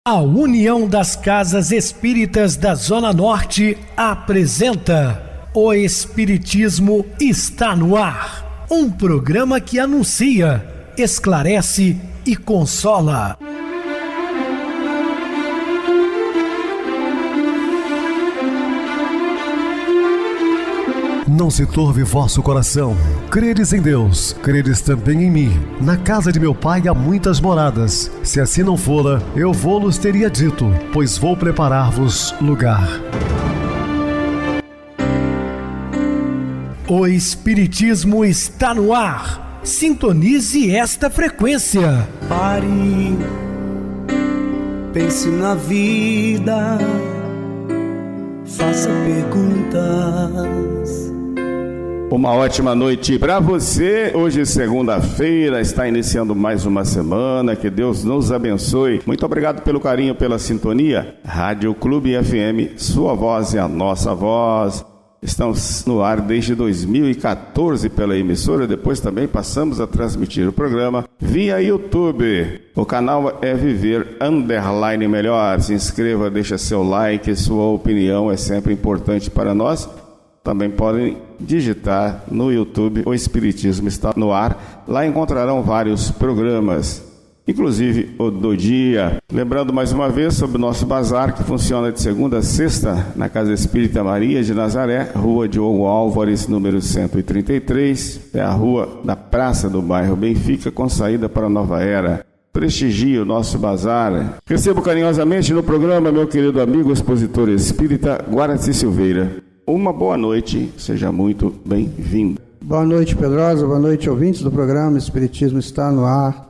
A União das Casas Espíritas da Zona Norte apresenta O Espiritismo Está no Ar, um programa que anuncia, esclarece e consola. Não se turve vosso coração. Credes em Deus, credes também em mim. Na casa de meu pai há muitas moradas. Se assim não fora, eu vou-los teria dito, pois vou preparar-vos lugar. O Espiritismo está no ar. Sintonize esta frequência. Pare, pense na vida, faça perguntas. Uma ótima noite para você. Hoje, segunda-feira, está iniciando mais uma semana. Que Deus nos abençoe. Muito obrigado pelo carinho, pela sintonia. Rádio Clube FM, sua voz é a nossa voz. Estamos no ar desde 2014 pela emissora. Depois também passamos a transmitir o programa via YouTube. O canal é Viver _ Melhor. Se inscreva, deixa seu like. Sua opinião é sempre importante para nós. Também podem digitar no YouTube O Espiritismo Está no Ar. Lá encontrarão vários programas, inclusive o do dia. Lembrando mais uma vez sobre o nosso bazar, que funciona de segunda a sexta na Casa Espírita Maria de Nazaré, Rua Diogo Álvares, número 133. É a rua da Praça do bairro Benfica, com saída para a Nova Era. Prestigie o nosso bazar. Recebo carinhosamente no programa meu querido amigo expositor espírita Guaraci Silveira. Uma boa noite, seja muito bem-vindo. Boa noite, Pedrosa, boa noite, ouvintes do programa Espiritismo Está no Ar.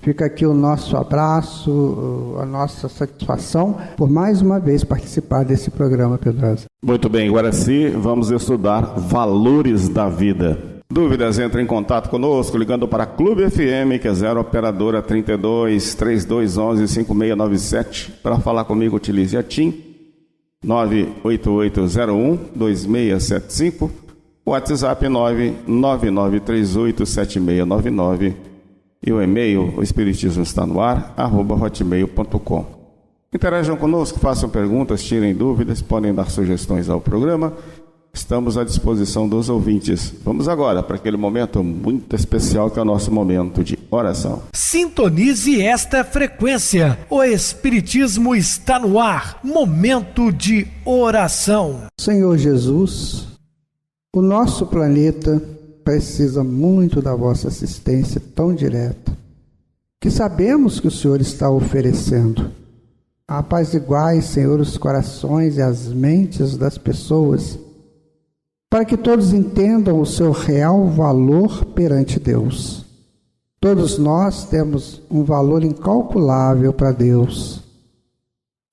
Fica aqui o nosso abraço, a nossa satisfação por mais uma vez participar desse programa, Pedrosa. Muito bem, Guaraci, vamos estudar valores da vida. Dúvidas, entre em contato conosco ligando para a Clube FM, que é 0 operadora 32 3211 5697. Para falar comigo, utilize a TIM 98801-2675, WhatsApp 999387699 e o e-mail, o espiritismo está no ar, @hotmail.com. Interajam conosco, façam perguntas, tirem dúvidas, podem dar sugestões ao programa. Estamos à disposição dos ouvintes. Vamos agora para aquele momento muito especial que é o nosso momento de oração. Sintonize esta frequência. O Espiritismo está no ar. Momento de oração. Senhor Jesus, o nosso planeta precisa muito da vossa assistência tão direta, que sabemos que o Senhor está oferecendo. Apaziguai, Senhor, os corações e as mentes das pessoas, para que todos entendam o seu real valor perante Deus. Todos nós temos um valor incalculável para Deus,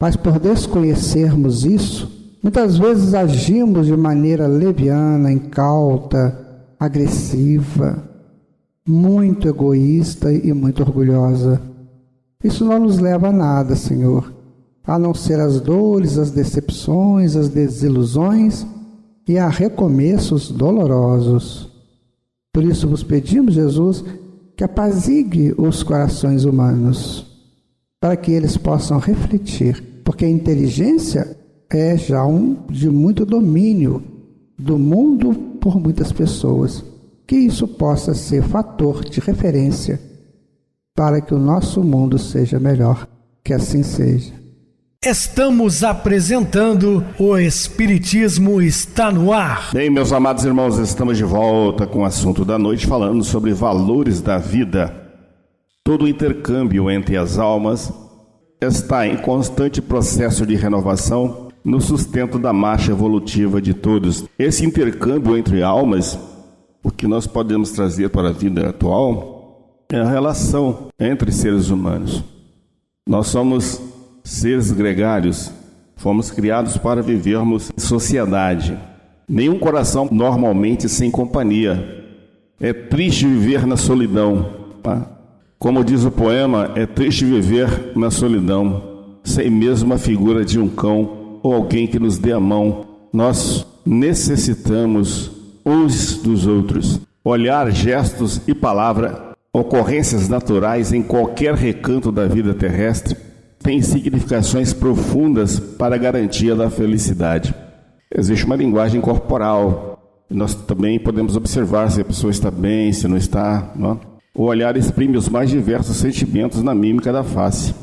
mas por desconhecermos isso, muitas vezes agimos de maneira leviana, incauta, agressiva, muito egoísta e muito orgulhosa. Isso não nos leva a nada, Senhor, a não ser as dores, as decepções, as desilusões e a recomeços dolorosos. Por isso vos pedimos, Jesus, que apazigue os corações humanos, para que eles possam refletir, porque a inteligência é já de muito domínio do mundo por muitas pessoas, que isso possa ser fator de referência para que o nosso mundo seja melhor, que assim seja. Estamos apresentando O Espiritismo Está no Ar. Bem, meus amados irmãos, estamos de volta com o assunto da noite, falando sobre valores da vida. Todo o intercâmbio entre as almas está em constante processo de renovação no sustento da marcha evolutiva de todos. Esse intercâmbio entre almas, o que nós podemos trazer para a vida atual, é a relação entre seres humanos. Nós somos seres gregários, fomos criados para vivermos em sociedade. Nenhum coração normalmente sem companhia. É triste viver na solidão, tá? Como diz o poema, é triste viver na solidão, sem mesmo a figura de um cão ou alguém que nos dê a mão. Nós necessitamos uns dos outros. Olhar, gestos e palavra, ocorrências naturais em qualquer recanto da vida terrestre, têm significações profundas para a garantia da felicidade. Existe uma linguagem corporal. Nós também podemos observar se a pessoa está bem, se não está. Não? O olhar exprime os mais diversos sentimentos na mímica da face.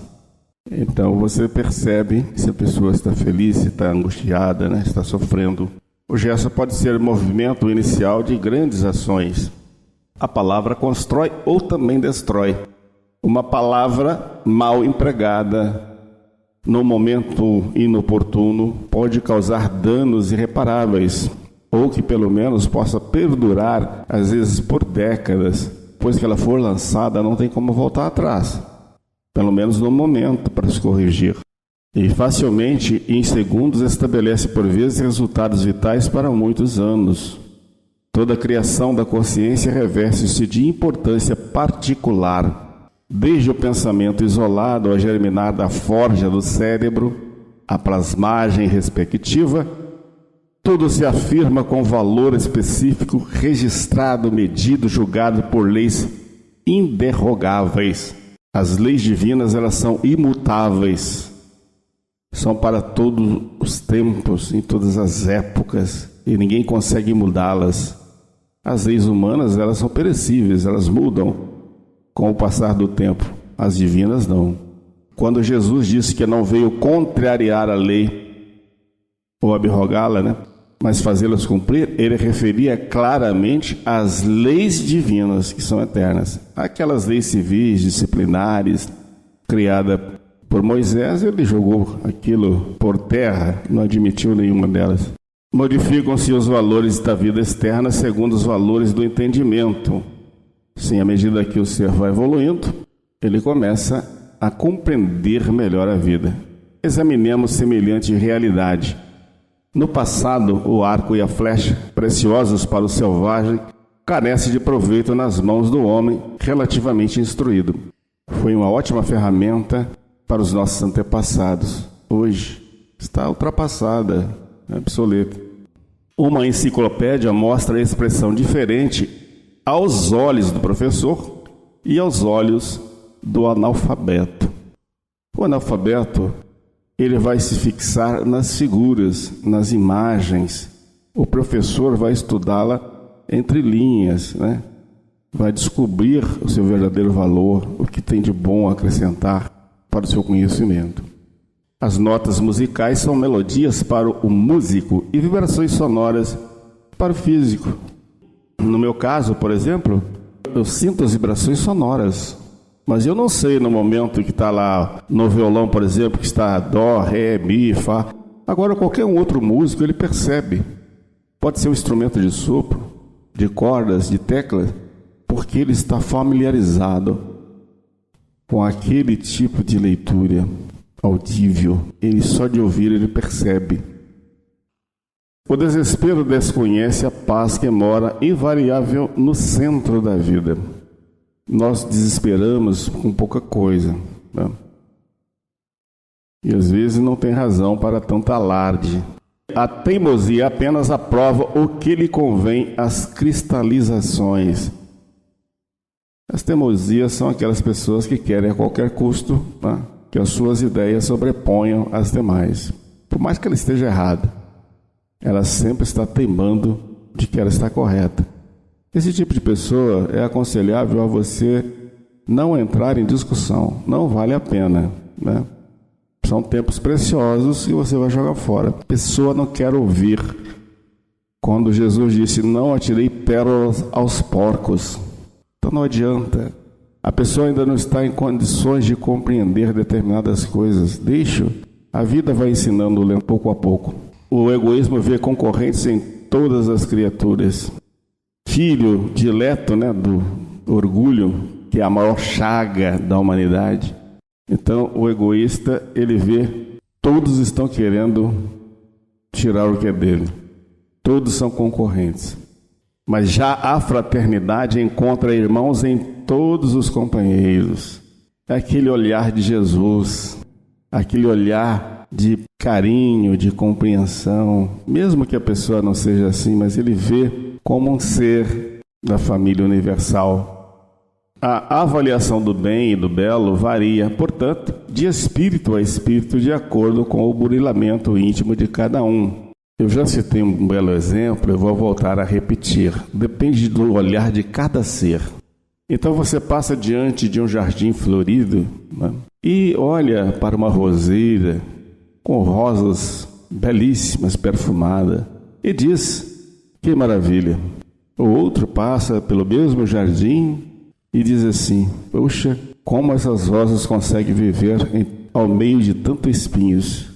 Então você percebe se a pessoa está feliz, se está angustiada, né? Está sofrendo. O gesto pode ser o movimento inicial de grandes ações. A palavra constrói ou também destrói. Uma palavra mal empregada no momento inoportuno pode causar danos irreparáveis, ou que pelo menos possa perdurar, às vezes por décadas. Depois que ela for lançada, não tem como voltar atrás, pelo menos no momento, para se corrigir. E facilmente, em segundos, estabelece por vezes resultados vitais para muitos anos. Toda a criação da consciência reveste-se de importância particular, desde o pensamento isolado a germinar da forja do cérebro, a plasmagem respectiva. Tudo se afirma com valor específico, registrado, medido, julgado por leis inderrogáveis. As leis divinas, elas são imutáveis. São para todos os tempos, em todas as épocas, e ninguém consegue mudá-las. As leis humanas, elas são perecíveis, elas mudam com o passar do tempo. As divinas não. Quando Jesus disse que não veio contrariar a lei ou abrogá-la, né? Mas fazê-las cumprir, ele referia claramente às leis divinas, que são eternas. Aquelas leis civis, disciplinares, criadas por Moisés, ele jogou aquilo por terra, não admitiu nenhuma delas. Modificam-se os valores da vida externa segundo os valores do entendimento. Sim, à medida que o ser vai evoluindo, ele começa a compreender melhor a vida. Examinemos semelhante realidade. No passado, o arco e a flecha, preciosos para o selvagem, carecem de proveito nas mãos do homem relativamente instruído. Foi uma ótima ferramenta para os nossos antepassados. Hoje está ultrapassada, obsoleta. Uma enciclopédia mostra a expressão diferente aos olhos do professor e aos olhos do analfabeto. O analfabeto, ele vai se fixar nas figuras, nas imagens. O professor vai estudá-la entre linhas, né? Vai descobrir o seu verdadeiro valor, o que tem de bom a acrescentar para o seu conhecimento. As notas musicais são melodias para o músico e vibrações sonoras para o físico. No meu caso, por exemplo, eu sinto as vibrações sonoras, mas eu não sei no momento que está lá no violão, por exemplo, que está dó, ré, mi, fá. Agora, qualquer um outro músico, ele percebe. Pode ser um instrumento de sopro, de cordas, de teclas, porque ele está familiarizado com aquele tipo de leitura audível. Ele só de ouvir, ele percebe. O desespero desconhece a paz que mora invariável no centro da vida. Nós desesperamos com pouca coisa, né? E às vezes não tem razão para tanto alarde. A teimosia apenas aprova o que lhe convém às cristalizações. As teimosias são aquelas pessoas que querem a qualquer custo, né, que as suas ideias sobreponham às demais. Por mais que ela esteja errada, ela sempre está teimando de que ela está correta. Esse tipo de pessoa é aconselhável a você não entrar em discussão. Não vale a pena, né? São tempos preciosos que você vai jogar fora. A pessoa não quer ouvir. Quando Jesus disse, não atirei pérolas aos porcos. Então não adianta. A pessoa ainda não está em condições de compreender determinadas coisas. Deixa. A vida vai ensinando pouco a pouco. O egoísmo vê concorrentes em todas as criaturas. Filho dileto, né, do orgulho, que é a maior chaga da humanidade. Então, o egoísta, ele vê, todos estão querendo tirar o que é dele. Todos são concorrentes. Mas já a fraternidade encontra irmãos em todos os companheiros. É aquele olhar de Jesus, aquele olhar de carinho, de compreensão. Mesmo que a pessoa não seja assim, mas ele vê como um ser da família universal. A avaliação do bem e do belo varia, portanto, de espírito a espírito, de acordo com o burilamento íntimo de cada um. Eu já citei um belo exemplo, eu vou voltar a repetir. Depende do olhar de cada ser. Então você passa diante de um jardim florido, né, e olha para uma roseira com rosas belíssimas, perfumadas, e diz: que maravilha. O outro passa pelo mesmo jardim e diz assim: poxa, como essas rosas conseguem viver ao meio de tantos espinhos.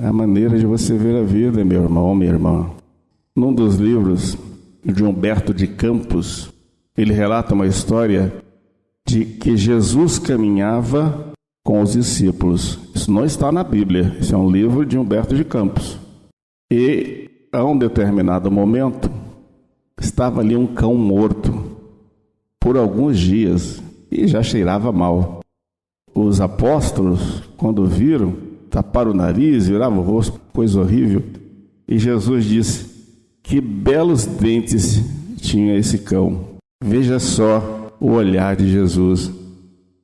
É a maneira de você ver a vida, meu irmão, minha irmã. Num dos livros de Humberto de Campos, ele relata uma história de que Jesus caminhava com os discípulos. Isso não está na Bíblia, isso é um livro de Humberto de Campos. E, a um determinado momento, estava ali um cão morto por alguns dias e já cheirava mal. Os apóstolos, quando viram, taparam o nariz, viravam o rosto, coisa horrível. E Jesus disse: que belos dentes tinha esse cão. Veja só o olhar de Jesus.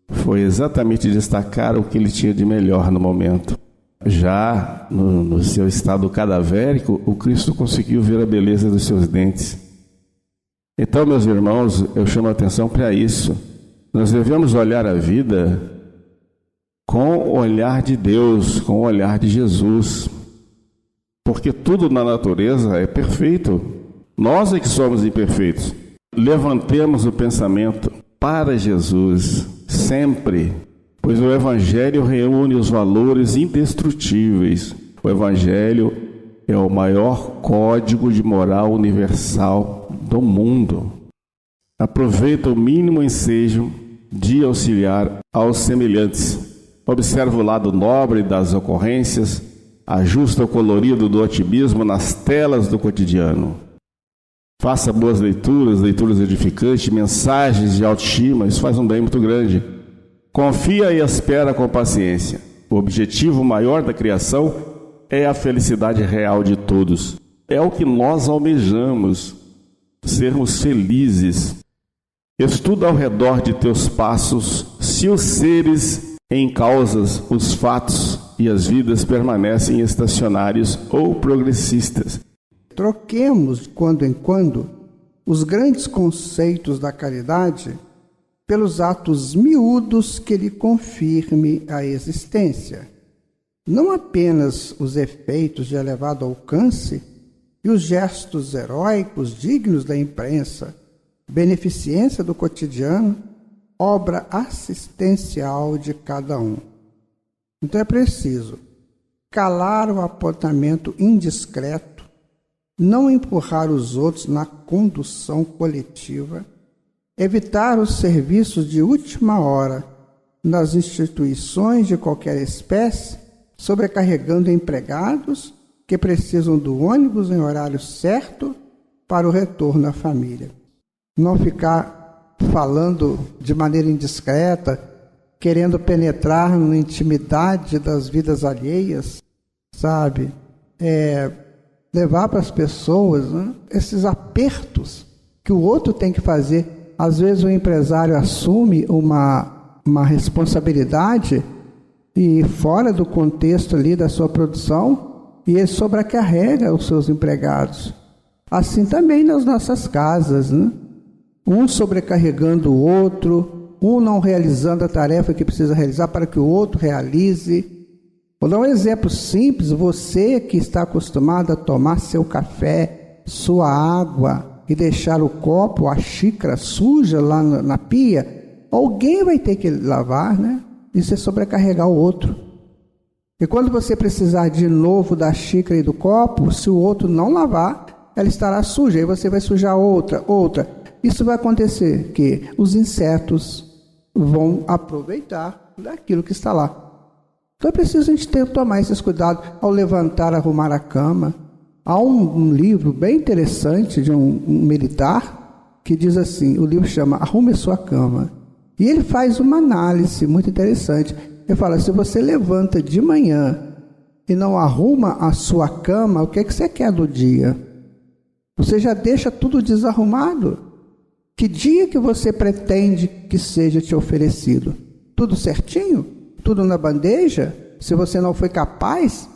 Foi exatamente destacar o que ele tinha de melhor no momento. Já no seu estado cadavérico, o Cristo conseguiu ver a beleza dos seus dentes. Então, meus irmãos, eu chamo a atenção para isso. Nós devemos olhar a vida com o olhar de Deus, com o olhar de Jesus. Porque tudo na natureza é perfeito. Nós é que somos imperfeitos. Levantemos o pensamento para Jesus, sempre. Pois o Evangelho reúne os valores indestrutíveis. O Evangelho é o maior código de moral universal do mundo. Aproveita o mínimo ensejo de auxiliar aos semelhantes. Observa o lado nobre das ocorrências, ajusta o colorido do otimismo nas telas do cotidiano. Faça boas leituras edificantes, mensagens de autoestima, isso faz um bem muito grande. Confia e espera com paciência. O objetivo maior da criação é a felicidade real de todos. É o que nós almejamos, sermos felizes. Estuda ao redor de teus passos se os seres em causas, os fatos e as vidas permanecem estacionários ou progressistas. Troquemos, de quando em quando, os grandes conceitos da caridade pelos atos miúdos que lhe confirme a existência. Não apenas os efeitos de elevado alcance e os gestos heróicos dignos da imprensa, beneficência do cotidiano, obra assistencial de cada um. Então é preciso calar o apontamento indiscreto, não empurrar os outros na condução coletiva, evitar os serviços de última hora nas instituições de qualquer espécie, sobrecarregando empregados que precisam do ônibus em horário certo para o retorno à família. Não ficar falando de maneira indiscreta, querendo penetrar na intimidade das vidas alheias, sabe? Levar para as pessoas, né, esses apertos que o outro tem que fazer. Às vezes o empresário assume uma responsabilidade e fora do contexto ali da sua produção, e ele sobrecarrega os seus empregados. Assim também nas nossas casas, né? Um sobrecarregando o outro, um não realizando a tarefa que precisa realizar para que o outro realize. Vou dar um exemplo simples: você que está acostumado a tomar seu café, sua água e deixar o copo, a xícara suja lá na pia, alguém vai ter que lavar, né? Isso é sobrecarregar o outro. E quando você precisar de novo da xícara e do copo, se o outro não lavar, ela estará suja, aí você vai sujar outra. Isso vai acontecer que os insetos vão aproveitar daquilo que está lá. Então é preciso a gente tomar esses cuidados ao levantar, arrumar a cama. Há um livro bem interessante de um militar que diz assim, o livro chama Arrume Sua Cama. E ele faz uma análise muito interessante. Ele fala, se você levanta de manhã e não arruma a sua cama, o que é que você quer do dia? Você já deixa tudo desarrumado. Que dia que você pretende que seja te oferecido? Tudo certinho? Tudo na bandeja? Se você não foi capaz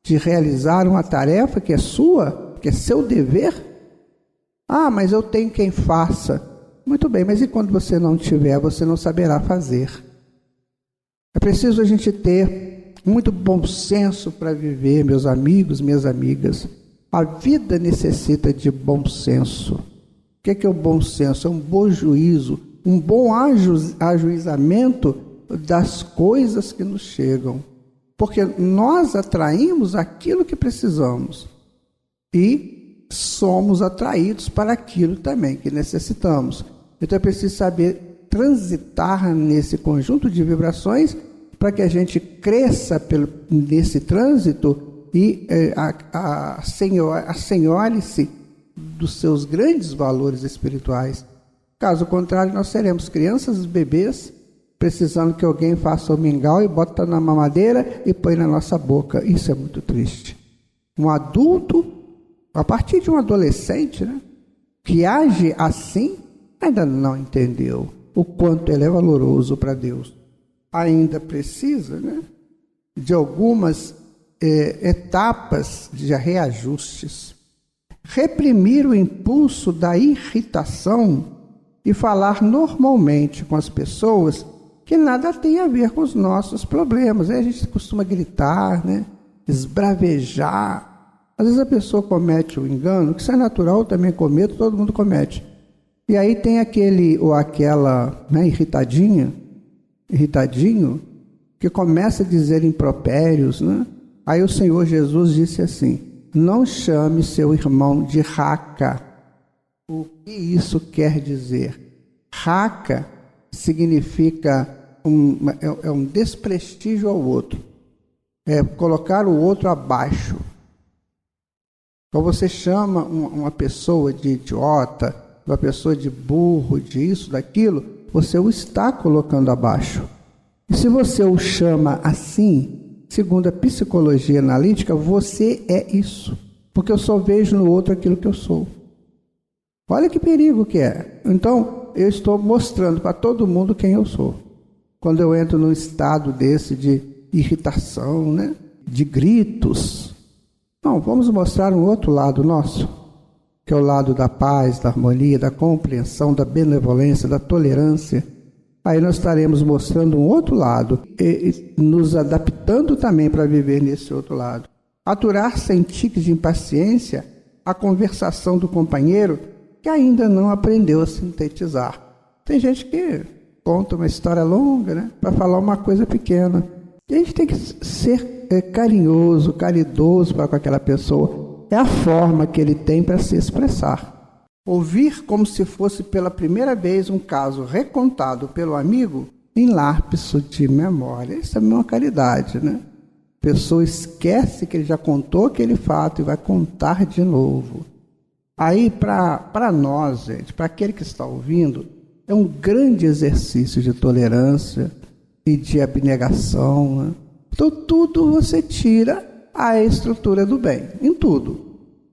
de realizar uma tarefa que é sua, que é seu dever? Ah, mas eu tenho quem faça. Muito bem, mas e quando você não tiver, você não saberá fazer. É preciso a gente ter muito bom senso para viver, meus amigos, minhas amigas. A vida necessita de bom senso. O que é o bom senso? É um bom juízo, um bom ajuizamento das coisas que nos chegam. Porque nós atraímos aquilo que precisamos e somos atraídos para aquilo também que necessitamos. Então é preciso saber transitar nesse conjunto de vibrações para que a gente cresça nesse trânsito e assenhore-se dos seus grandes valores espirituais. Caso contrário, nós seremos crianças e bebês precisando que alguém faça o mingau e bota na mamadeira e põe na nossa boca. Isso é muito triste. Um adulto, a partir de um adolescente, né, que age assim, ainda não entendeu o quanto ele é valoroso para Deus. Ainda precisa, né, de algumas etapas de reajustes. Reprimir o impulso da irritação e falar normalmente com as pessoas que nada tem a ver com os nossos problemas. Aí a gente costuma gritar, né, esbravejar. Às vezes a pessoa comete um engano, que isso é natural, eu também cometo, todo mundo comete. E aí tem aquele ou aquela, né, irritadinho, que começa a dizer impropérios, né? Aí o Senhor Jesus disse assim: não chame seu irmão de raca. O que isso quer dizer? Raca significa um desprestígio ao outro. É colocar o outro abaixo. Então você chama uma pessoa de idiota, uma pessoa de burro, de isso, daquilo, você o está colocando abaixo. E se você o chama assim, segundo a psicologia analítica, você é isso. Porque eu só vejo no outro aquilo que eu sou. Olha que perigo que é. Então, eu estou mostrando para todo mundo quem eu sou. Quando eu entro num estado desse de irritação, né, de gritos. Não, vamos mostrar um outro lado nosso, que é o lado da paz, da harmonia, da compreensão, da benevolência, da tolerância. Aí nós estaremos mostrando um outro lado e nos adaptando também para viver nesse outro lado. Aturar sem tiques de impaciência a conversação do companheiro que ainda não aprendeu a sintetizar. Tem gente que conta uma história longa, né, para falar uma coisa pequena. E a gente tem que ser carinhoso, caridoso para com aquela pessoa. É a forma que ele tem para se expressar. Ouvir como se fosse pela primeira vez um caso recontado pelo amigo em lapso de memória. Isso é uma caridade, né? A pessoa esquece que ele já contou aquele fato e vai contar de novo. Aí, para nós, gente, para aquele que está ouvindo, é um grande exercício de tolerância e de abnegação, né? Então, tudo você tira a estrutura do bem, em tudo.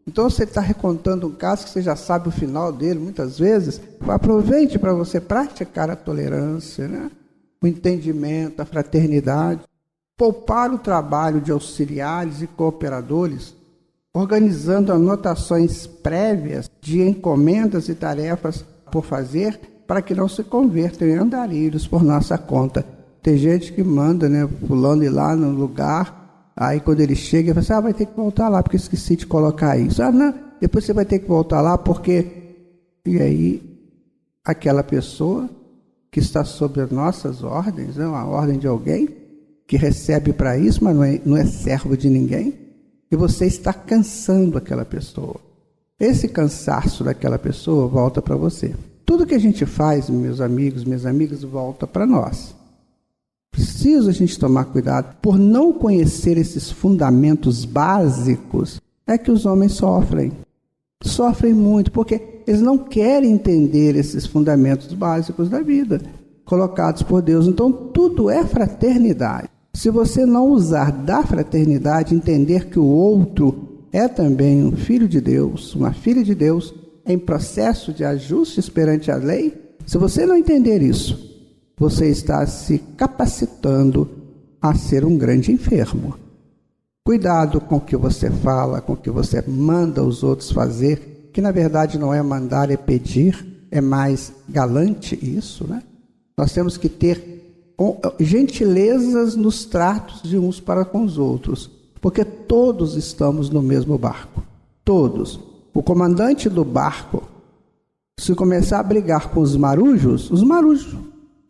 Então, você está recontando um caso que você já sabe o final dele, muitas vezes. Aproveite para você praticar a tolerância, né? O entendimento, a fraternidade. Poupar o trabalho de auxiliares e cooperadores, organizando anotações prévias de encomendas e tarefas por fazer, para que não se convertam em andarilhos por nossa conta. Tem gente que manda, né, fulano ir lá no lugar. Aí quando ele chega, ele fala assim, vai ter que voltar lá, porque esqueci de colocar isso. Não, depois você vai ter que voltar lá, porque... E aí, aquela pessoa que está sob as nossas ordens, né, uma ordem de alguém, que recebe para isso, mas não é servo de ninguém, e você está cansando aquela pessoa. Esse cansaço daquela pessoa volta para você. Tudo que a gente faz, meus amigos, minhas amigas, volta para nós. Preciso a gente tomar cuidado. Por não conhecer esses fundamentos básicos, é que os homens sofrem. Sofrem muito, porque eles não querem entender esses fundamentos básicos da vida, colocados por Deus. Então, tudo é fraternidade. Se você não usar da fraternidade, entender que o outro é também um filho de Deus, uma filha de Deus, em processo de ajustes perante a lei, se você não entender isso, você está se capacitando a ser um grande enfermo. Cuidado com o que você fala, com o que você manda os outros fazer, que na verdade não é mandar, é pedir, é mais galante isso, né? Nós temos que ter gentilezas nos tratos de uns para com os outros, porque todos estamos no mesmo barco, todos. O comandante do barco, se começar a brigar com os marujos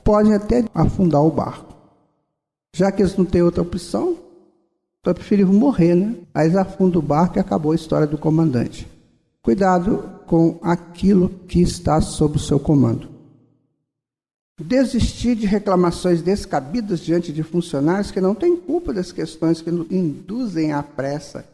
podem até afundar o barco. Já que eles não têm outra opção, então é preferível morrer, né? Aí eles afundam o barco e acabou a história do comandante. Cuidado com aquilo que está sob o seu comando. Desistir de reclamações descabidas diante de funcionários que não têm culpa das questões que induzem à pressa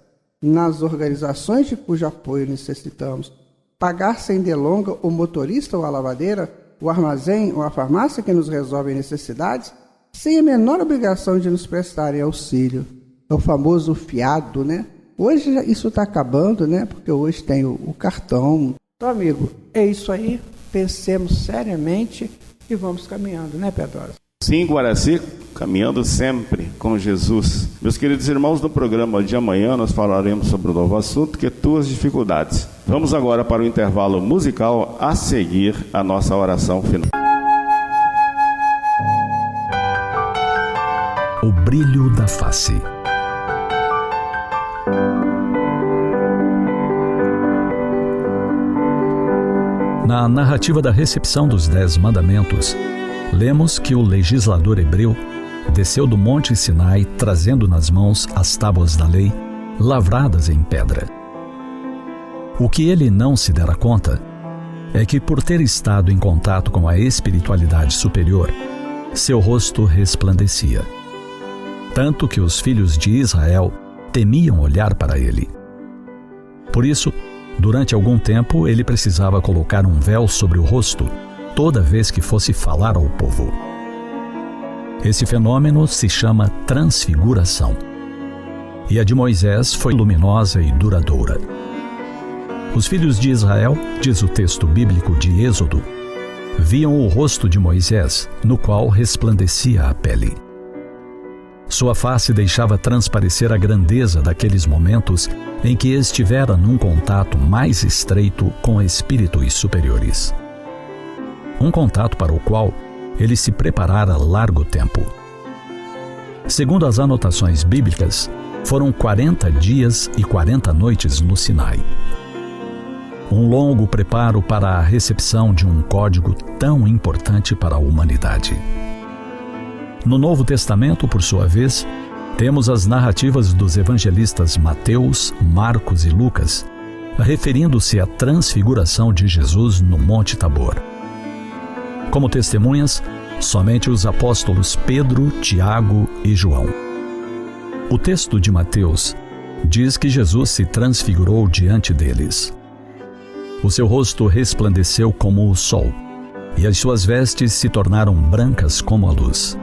nas organizações de cujo apoio necessitamos. Pagar sem delonga o motorista ou a lavadeira, o armazém ou a farmácia que nos resolvem necessidades, sem a menor obrigação de nos prestarem auxílio. É o famoso fiado, né? Hoje isso está acabando, né? Porque hoje tem o cartão. Então, amigo, é isso aí. Pensemos seriamente e vamos caminhando, né, Pedrosa? Sim, Guaraci, caminhando sempre com Jesus. Meus queridos irmãos, no programa de amanhã nós falaremos sobre um novo assunto, que é tuas dificuldades. Vamos agora para o intervalo musical, a seguir a nossa oração final. O brilho da face. Na narrativa da recepção dos 10 mandamentos, lemos que o legislador hebreu desceu do Monte Sinai trazendo nas mãos as tábuas da lei, lavradas em pedra. O que ele não se dera conta é que, por ter estado em contato com a espiritualidade superior, seu rosto resplandecia. Tanto que os filhos de Israel temiam olhar para ele. Por isso, durante algum tempo, ele precisava colocar um véu sobre o rosto toda vez que fosse falar ao povo. Esse fenômeno se chama transfiguração. E a de Moisés foi luminosa e duradoura. Os filhos de Israel, diz o texto bíblico de Êxodo, viam o rosto de Moisés, no qual resplandecia a pele. Sua face deixava transparecer a grandeza daqueles momentos em que estivera num contato mais estreito com espíritos superiores. Um contato para o qual ele se preparara largo tempo. Segundo as anotações bíblicas, foram 40 dias e 40 noites no Sinai. Um longo preparo para a recepção de um código tão importante para a humanidade. No Novo Testamento, por sua vez, temos as narrativas dos evangelistas Mateus, Marcos e Lucas, referindo-se à transfiguração de Jesus no Monte Tabor. Como testemunhas, somente os apóstolos Pedro, Tiago e João. O texto de Mateus diz que Jesus se transfigurou diante deles. O seu rosto resplandeceu como o sol, e as suas vestes se tornaram brancas como a luz.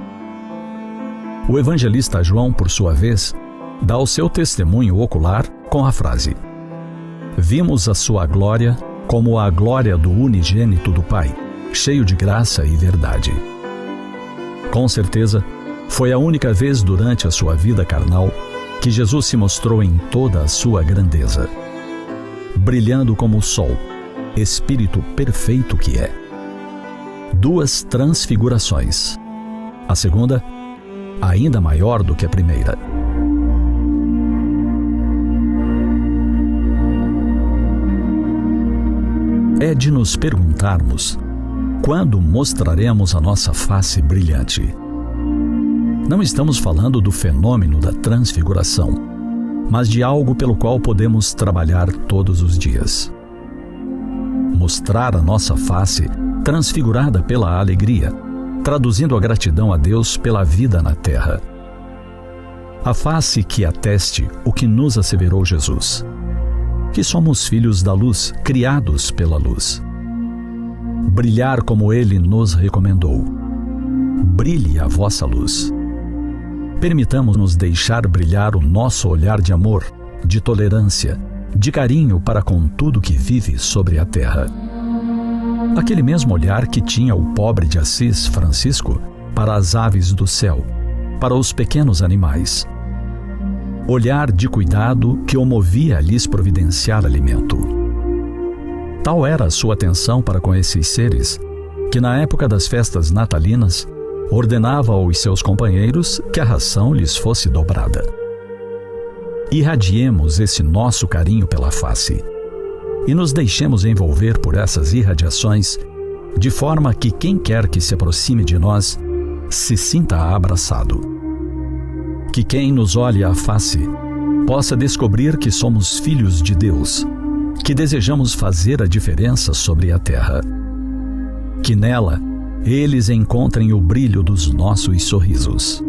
O evangelista João, por sua vez, dá o seu testemunho ocular com a frase: "Vimos a sua glória como a glória do unigênito do Pai, cheio de graça e verdade." Com certeza, foi a única vez durante a sua vida carnal que Jesus se mostrou em toda a sua grandeza, brilhando como o sol, espírito perfeito que é. 2 transfigurações. A segunda, ainda maior do que a primeira. É de nos perguntarmos: quando mostraremos a nossa face brilhante? Não estamos falando do fenômeno da transfiguração, mas de algo pelo qual podemos trabalhar todos os dias. Mostrar a nossa face transfigurada pela alegria, traduzindo a gratidão a Deus pela vida na terra. A face que ateste o que nos asseverou Jesus, que somos filhos da luz, criados pela luz. Brilhar como Ele nos recomendou. Brilhe a vossa luz. Permitamos-nos deixar brilhar o nosso olhar de amor, de tolerância, de carinho para com tudo que vive sobre a terra. Aquele mesmo olhar que tinha o pobre de Assis, Francisco, para as aves do céu, para os pequenos animais. Olhar de cuidado que o movia a lhes providenciar alimento. Tal era a sua atenção para com esses seres, que na época das festas natalinas, ordenava aos seus companheiros que a ração lhes fosse dobrada. Irradiemos esse nosso carinho pela face e nos deixemos envolver por essas irradiações, de forma que quem quer que se aproxime de nós se sinta abraçado. Que quem nos olhe à face possa descobrir que somos filhos de Deus, que desejamos fazer a diferença sobre a terra. Que nela eles encontrem o brilho dos nossos sorrisos.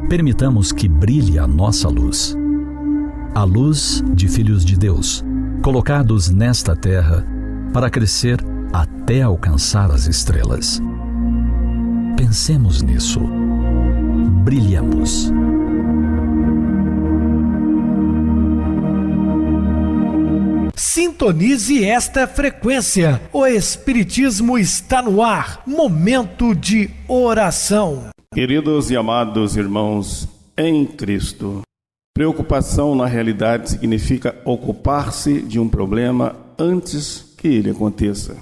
Permitamos que brilhe a nossa luz, a luz de filhos de Deus, colocados nesta terra para crescer até alcançar as estrelas. Pensemos nisso. Brilhamos. Sintonize esta frequência. O Espiritismo está no ar. Momento de oração. Queridos e amados irmãos em Cristo, preocupação na realidade significa ocupar-se de um problema antes que ele aconteça.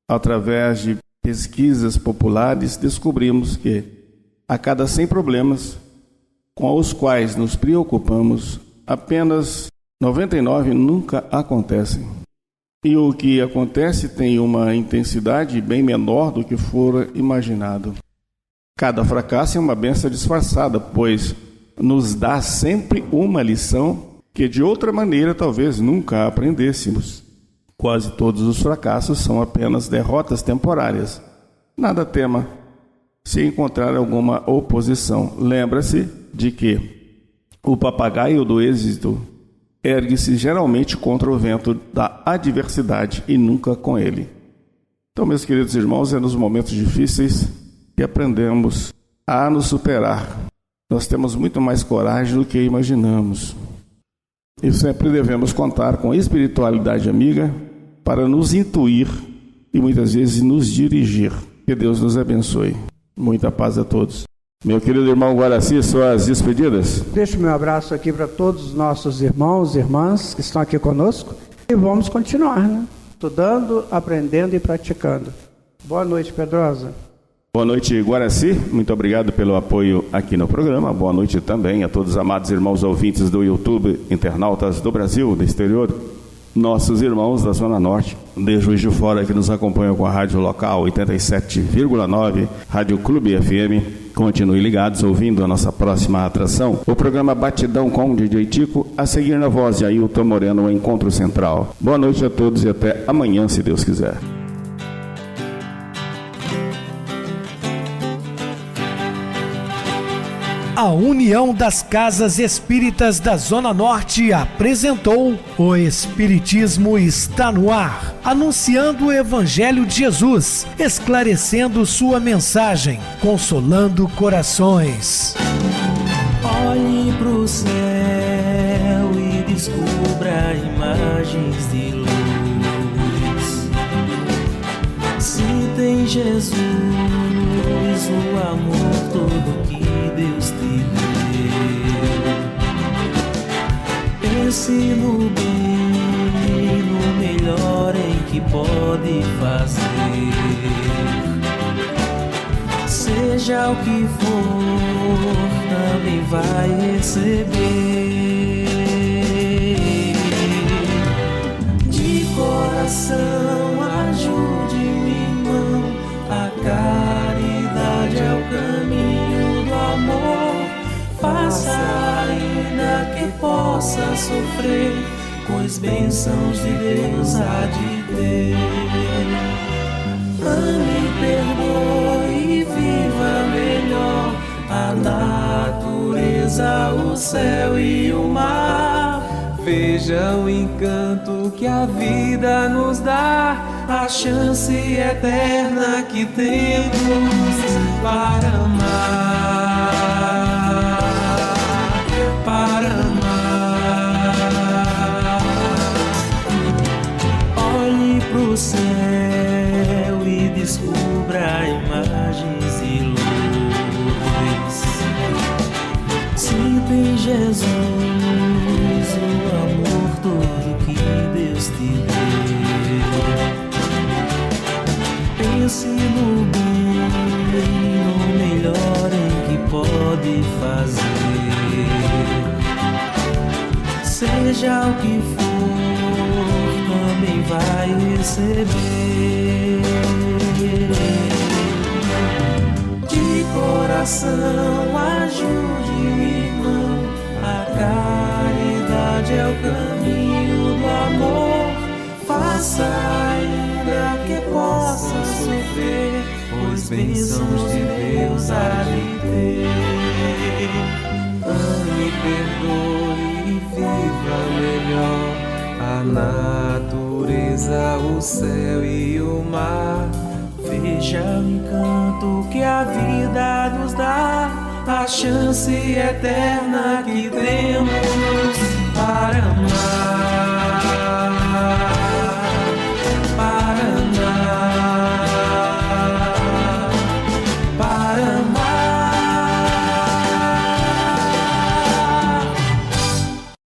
Através de pesquisas populares, descobrimos que a cada 100 problemas com os quais nos preocupamos, apenas 99 nunca acontecem. E o que acontece tem uma intensidade bem menor do que fora imaginado. Cada fracasso é uma bênção disfarçada, pois nos dá sempre uma lição que de outra maneira talvez nunca aprendêssemos. Quase todos os fracassos são apenas derrotas temporárias. Nada tema se encontrar alguma oposição. Lembra-se de que o papagaio do êxito ergue-se geralmente contra o vento da adversidade e nunca com ele. Então, meus queridos irmãos, é nos momentos difíceis que aprendemos a nos superar. Nós temos muito mais coragem do que imaginamos. E sempre devemos contar com a espiritualidade amiga para nos intuir e muitas vezes nos dirigir. Que Deus nos abençoe. Muita paz a todos. Meu querido irmão Guaraci, suas despedidas. Deixo meu abraço aqui para todos os nossos irmãos e irmãs que estão aqui conosco. E vamos continuar, né? Estudando, aprendendo e praticando. Boa noite, Pedrosa. Boa noite, Guaraci. Muito obrigado pelo apoio aqui no programa. Boa noite também a todos os amados irmãos ouvintes do YouTube, internautas do Brasil, do exterior, nossos irmãos da Zona Norte, de Juiz de Fora, que nos acompanham com a rádio local 87,9, Rádio Clube FM. Continue ligados, ouvindo a nossa próxima atração, o programa Batidão com DJ Tico, a seguir na voz de Ailton Moreno, o Encontro Central. Boa noite a todos e até amanhã, se Deus quiser. A União das Casas Espíritas da Zona Norte apresentou O Espiritismo está no ar, anunciando o Evangelho de Jesus, esclarecendo sua mensagem, consolando corações. Olhe pro céu e descubra imagens de luz. Se tem Jesus, o amor todo que Deus te deu. Pense no bem, no melhor em que pode fazer. Seja o que for, também vai receber. De coração, ajude-me, irmão. A caridade é o caminho do amor. Faça ainda que possa sofrer, pois bênçãos de Deus há de ter. Ame, perdoe e viva melhor a natureza, o céu e o mar. Veja o encanto que a vida nos dá, a chance eterna que temos para amar, para amar. em Jesus o amor todo que Deus te deu. Pense no bem, no melhor em que pode fazer. Seja o que for, também vai receber. De coração ajude o irmão, a caridade é o caminho do amor. Faça ainda que possa sofrer, pois bênçãos de Deus há de ter. Ame, perdoe e viva melhor a natureza, o céu e o mar. Veja o encanto que a vida nos dá, a chance eterna que tem